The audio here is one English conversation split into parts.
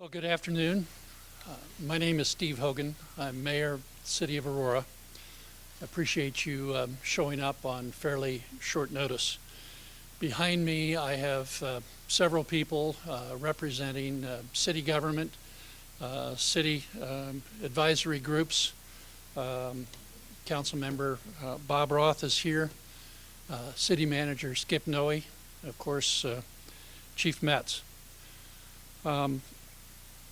Well, good afternoon. My name is Steve Hogan. I'm Mayor of the City of Aurora. I appreciate you showing up on fairly short notice. Behind me, I have several people representing city government, city advisory groups. Council member Bob Roth is here. City manager Skip Noe, of course, Chief Metz.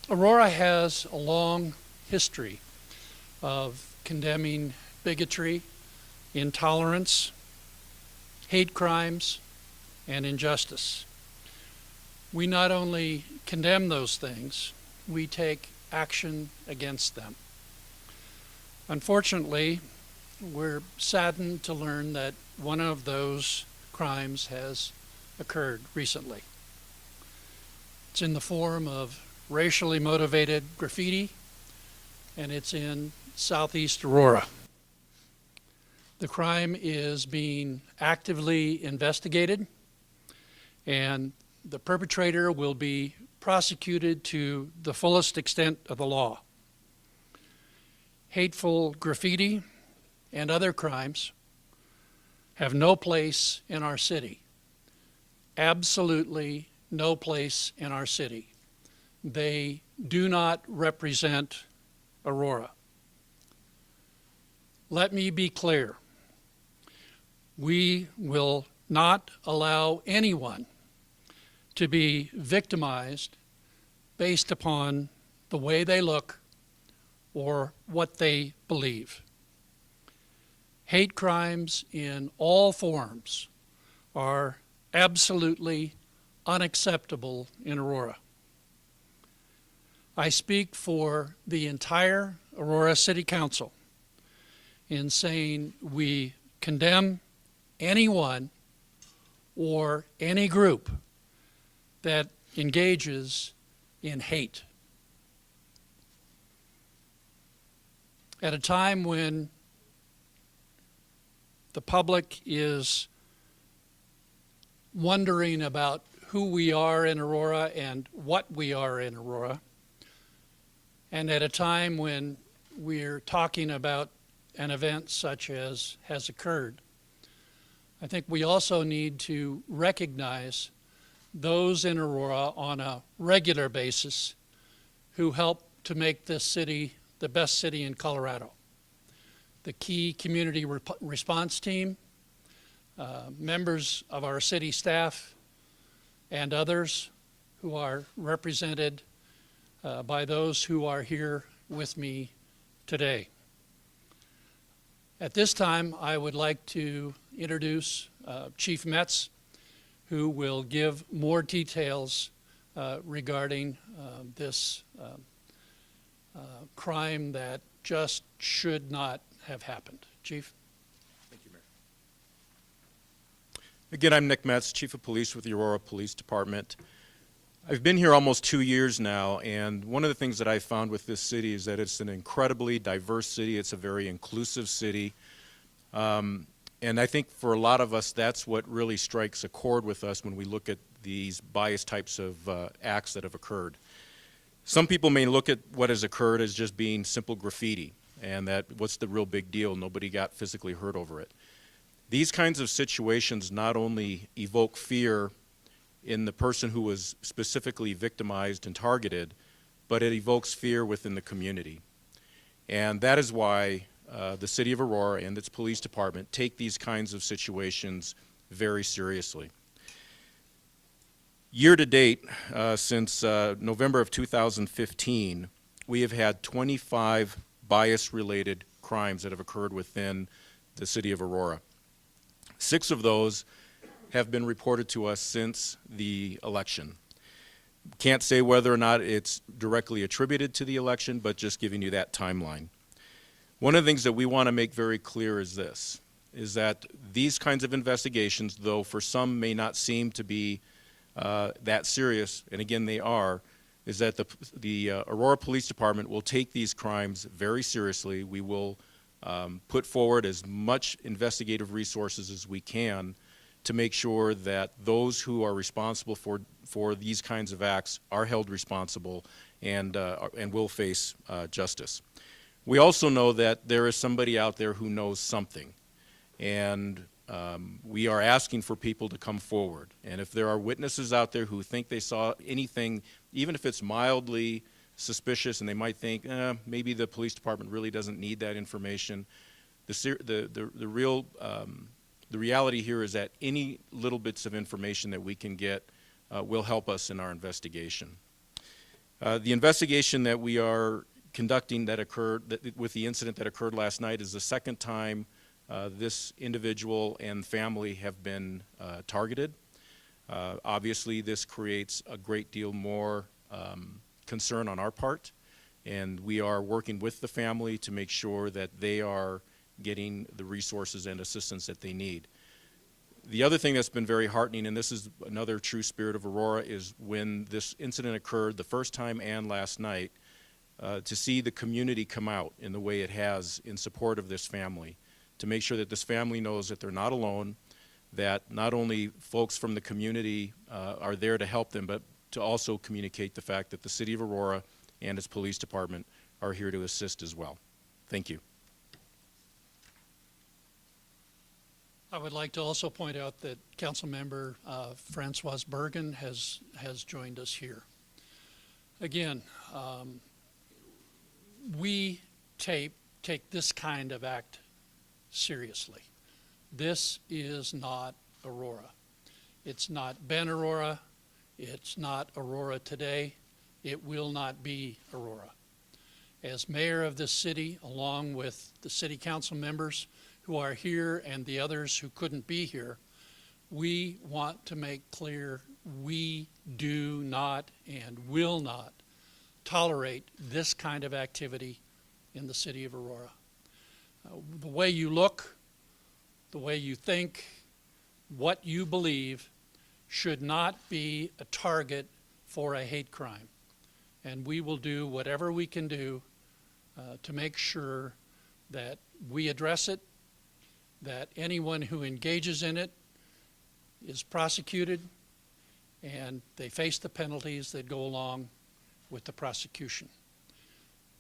Aurora has a long history of condemning bigotry, intolerance, hate crimes, and injustice. We not only condemn those things, we take action against them. Unfortunately, we're saddened to learn that one of those crimes has occurred recently. It's in the form of racially motivated graffiti, and it's in southeast Aurora. The crime is being actively investigated, and the perpetrator will be prosecuted to the fullest extent of the law. Hateful graffiti and other crimes have no place in our city. Absolutely no place in our city. They do not represent Aurora. Let me be clear. We will not allow anyone to be victimized based upon the way they look or what they believe. Hate crimes in all forms are absolutely unacceptable in Aurora. I speak for the entire Aurora City Council in saying we condemn anyone or any group that engages in hate. At a time when the public is wondering about who we are in Aurora and what we are in Aurora, and at a time when we're talking about an event such as has occurred, I think we also need to recognize those in Aurora on a regular basis who help to make this city the best city in Colorado. The key community response team, members of our city staff, and others who are represented by those who are here with me today. At this time, I would like to introduce Chief Metz, who will give more details regarding this crime that just should not have happened. Chief? Thank you, Mayor. Again, I'm Nick Metz, Chief of Police with the Aurora Police Department. I've been here almost 2 years now, and one of the things that I found with this city is that it's an incredibly diverse city. It's a very inclusive city. And I think for a lot of us, that's what really strikes a chord with us when we look at these biased types of acts that have occurred. Some people may look at what has occurred as just being simple graffiti, and that what's the real big deal? Nobody got physically hurt over it. These kinds of situations not only evoke fear in the person who was specifically victimized and targeted, but it evokes fear within the community. And that is why the City of Aurora and its police department take these kinds of situations very seriously. Year to date, since November of 2015, we have had 25 bias-related crimes that have occurred within the City of Aurora. 6 of those have been reported to us since the election. Can't say whether or not it's directly attributed to the election, but just giving you that timeline. One of the things that we want to make very clear is this, is that these kinds of investigations, though for some may not seem to be that serious, and again they are, is that the Aurora Police Department will take these crimes very seriously. We will put forward as much investigative resources as we can to make sure that those who are responsible for these kinds of acts are held responsible and will face justice. We also know that there is somebody out there who knows something, and we are asking for people to come forward. And if there are witnesses out there who think they saw anything, even if it's mildly suspicious and they might think, maybe the police department really doesn't need that information, the reality here is that any little bits of information that we can get will help us in our investigation. The investigation that we are conducting that occurred with the incident that occurred last night is the second time this individual and family have been targeted. Obviously, this creates a great deal more concern on our part, and we are working with the family to make sure that they are getting the resources and assistance that they need. The other thing that's been very heartening, and this is another true spirit of Aurora, is when this incident occurred the first time and last night, to see the community come out in the way it has in support of this family, to make sure that this family knows that they're not alone, that not only folks from the community are there to help them, but to also communicate the fact that the City of Aurora and its police department are here to assist as well. Thank you. I would like to also point out that Councilmember Francoise Bergen has joined us here. Again, we take this kind of act seriously. This is not Aurora. It's not been Aurora. It's not Aurora today. It will not be Aurora. As mayor of this city, along with the city council members who are here and the others who couldn't be here, we want to make clear we do not and will not tolerate this kind of activity in the city of Aurora. The way you look, the way you think, what you believe should not be a target for a hate crime. And we will do whatever we can do to make sure that we address it, that anyone who engages in it is prosecuted, and they face the penalties that go along with the prosecution.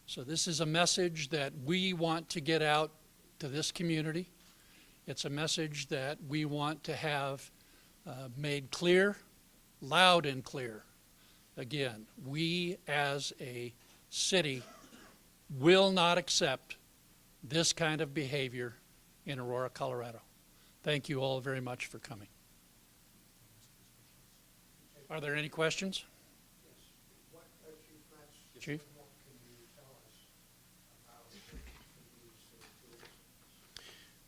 So this is a message that we want to get out to this community. It's a message that we want to have made clear, loud and clear. Again, we as a city will not accept this kind of behavior in Aurora, Colorado. Thank you all very much for coming. Are there any questions? Yes. What, Chief Matz, Chief? what can you tell us about these two incidents?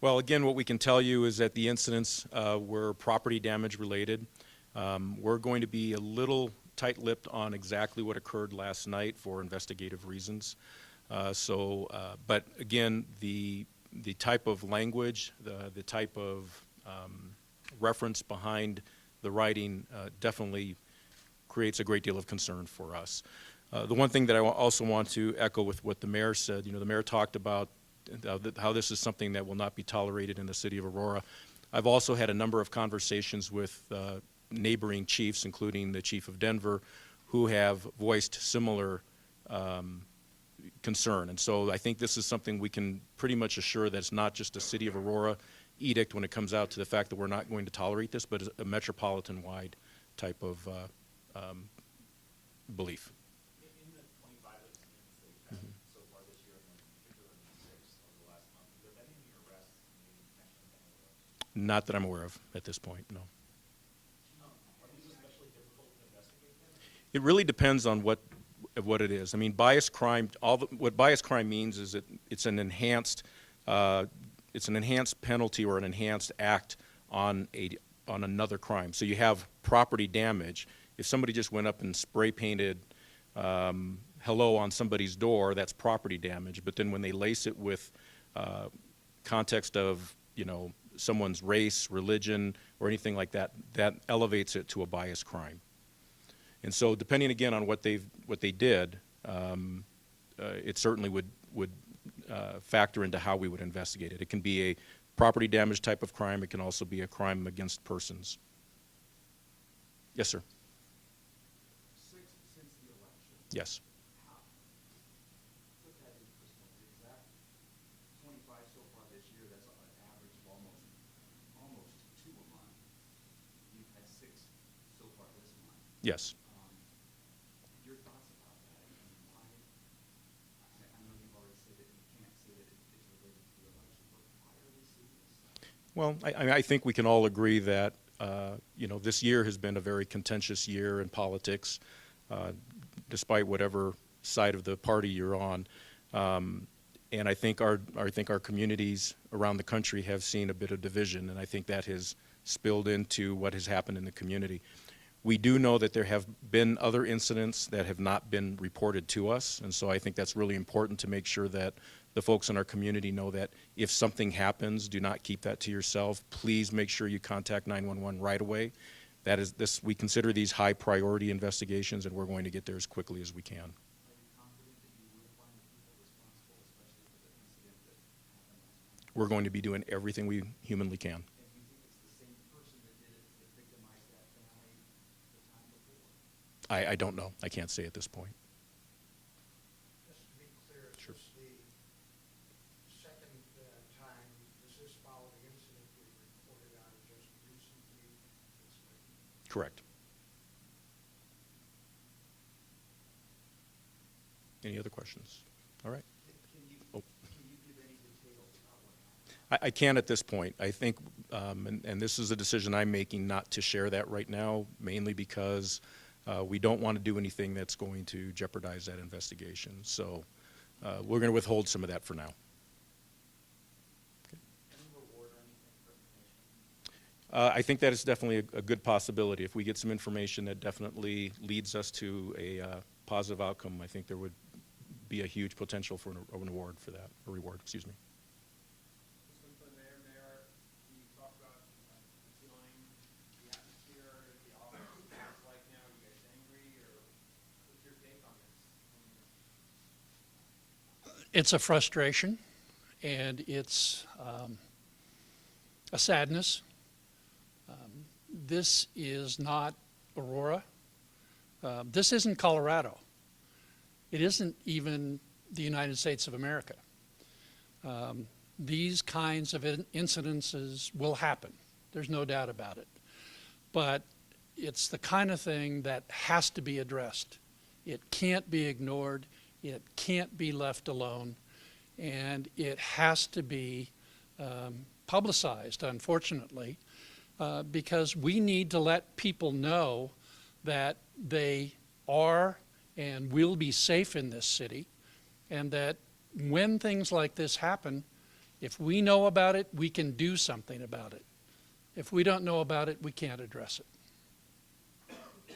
Well, again, what we can tell you is that the incidents were property damage related. We're going to be a little tight-lipped on exactly what occurred last night for investigative reasons. But again, the type of language, the type of reference behind the writing definitely creates a great deal of concern for us. The one thing that I also want to echo with what the mayor said, the mayor talked about how this is something that will not be tolerated in the city of Aurora. I've also had a number of conversations with neighboring chiefs, including the chief of Denver, who have voiced similar concern. And so I think this is something we can pretty much assure that it's not just a city of Aurora edict when it comes out to the fact that we're not going to tolerate this, but a metropolitan-wide type of belief. In the 25 incidents that you've had so far this year, and then particularly in 6 over the last month, have there been any arrests in connection with any of those? Not that I'm aware of at this point, no. Are these especially difficult to investigate then? It really depends on what it is. I mean, bias crime. What bias crime means is it's an enhanced penalty or an enhanced act on another crime. So you have property damage. If somebody just went up and spray painted "hello" on somebody's door, that's property damage. But then when they lace it with context of someone's race, religion, or anything like that, that elevates it to a bias crime. And so, depending again on what they did, it certainly would factor into how we would investigate it. It can be property damage type of crime. It can also be a crime against persons. Yes, sir. Since the election, Yes. put that in perspective, is that 25 so far this year, that's an average of almost 2 a month. You've had 6 so far this month. Yes. Your thoughts about that, and why, I know you've already said that you can't say that it's related to the election, but why are we seeing this? Well, I think we can all agree that, this year has been a very contentious year in politics, despite whatever side of the party you're on. And I think our communities around the country have seen a bit of division, and I think that has spilled into what has happened in the community. We do know that there have been other incidents that have not been reported to us, and so I think that's really important to make sure that the folks in our community know that if something happens, do not keep that to yourself. Please make sure you contact 911 right away. That is this. We consider these high priority investigations, and we're going to get there as quickly as we can. Are you confident that you will find the people responsible, especially for the incident that happened last time? We're going to be doing everything we humanly can. And do you think it's the same person that did it, that victimized that family the time before? I don't know. I can't say at this point. Just to be clear, is Sure. this the second time, does this follow the incident we reported on just recently? Correct. Any other questions? All right. Oh. Can you give any details about what happened? I can at this point. I think, and this is a decision I'm making not to share that right now, mainly because we don't want to do anything that's going to jeopardize that investigation. So we're going to withhold some of that for now. Any reward or anything for information? I think that is definitely a good possibility. If we get some information that definitely leads us to a positive outcome, I think there would be a huge potential for an award for that, a reward, excuse me. Mayor, can you talk about the feeling, the atmosphere, the office, what it's like now? Are you guys angry, or what's your take on this? It's a frustration, and it's a sadness. This is not Aurora. This isn't Colorado. It isn't even the United States of America. These kinds of incidences will happen. There's no doubt about it. But it's the kind of thing that has to be addressed. It can't be ignored. It can't be left alone. And it has to be publicized, unfortunately, because we need to let people know that they are and will be safe in this city, and that when things like this happen, if we know about it, we can do something about it. If we don't know about it, we can't address it. Chief,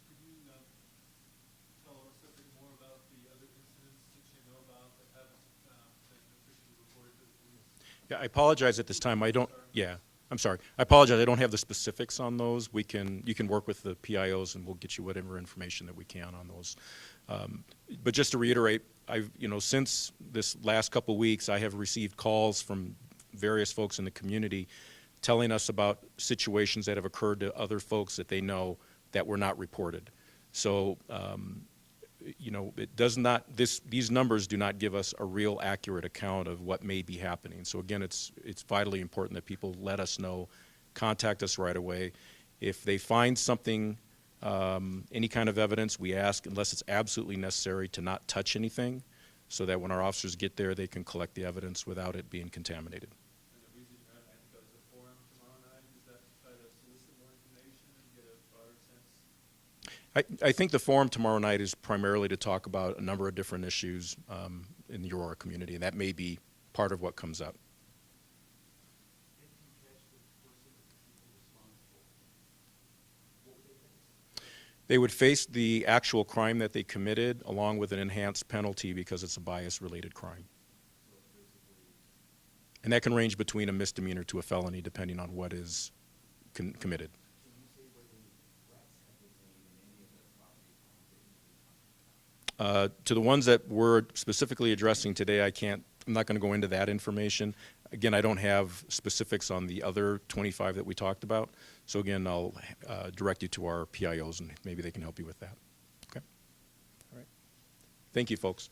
could you tell us a bit more about the other incidents that you know about that haven't been officially reported to the police? Yeah, I apologize at this time. I don't, yeah, I'm sorry. I apologize. I don't have the specifics on those. You can work with the PIOs and we'll get you whatever information that we can on those. But just to reiterate, since this last couple of weeks, I have received calls from various folks in the community telling us about situations that have occurred to other folks that they know that were not reported. So, it does not, these numbers do not give us a real accurate account of what may be happening. So again, it's vitally important that people let us know, contact us right away. If they find something, any kind of evidence, we ask, unless it's absolutely necessary, to not touch anything, so that when our officers get there, they can collect the evidence without it being contaminated. And the reason you're having to go to the forum tomorrow night, is that to try to solicit more information and get a broader sense? I think the forum tomorrow night is primarily to talk about a number of different issues in the Aurora community, and that may be part of what comes up. If you catch the person or the people responsible, what would they face? They would face the actual crime that they committed, along with an enhanced penalty because it's a bias-related crime. And that can range between a misdemeanor to a felony, depending on what is committed. Can you say whether any threats have been made in any of the property crimes that you've been talking about? To the ones that we're specifically addressing today, I can't I'm not going to go into that information. Again, I don't have specifics on the other 25 that we talked about. So again, I'll direct you to our PIOs, and maybe they can help you with that. Okay? All right. Thank you, folks.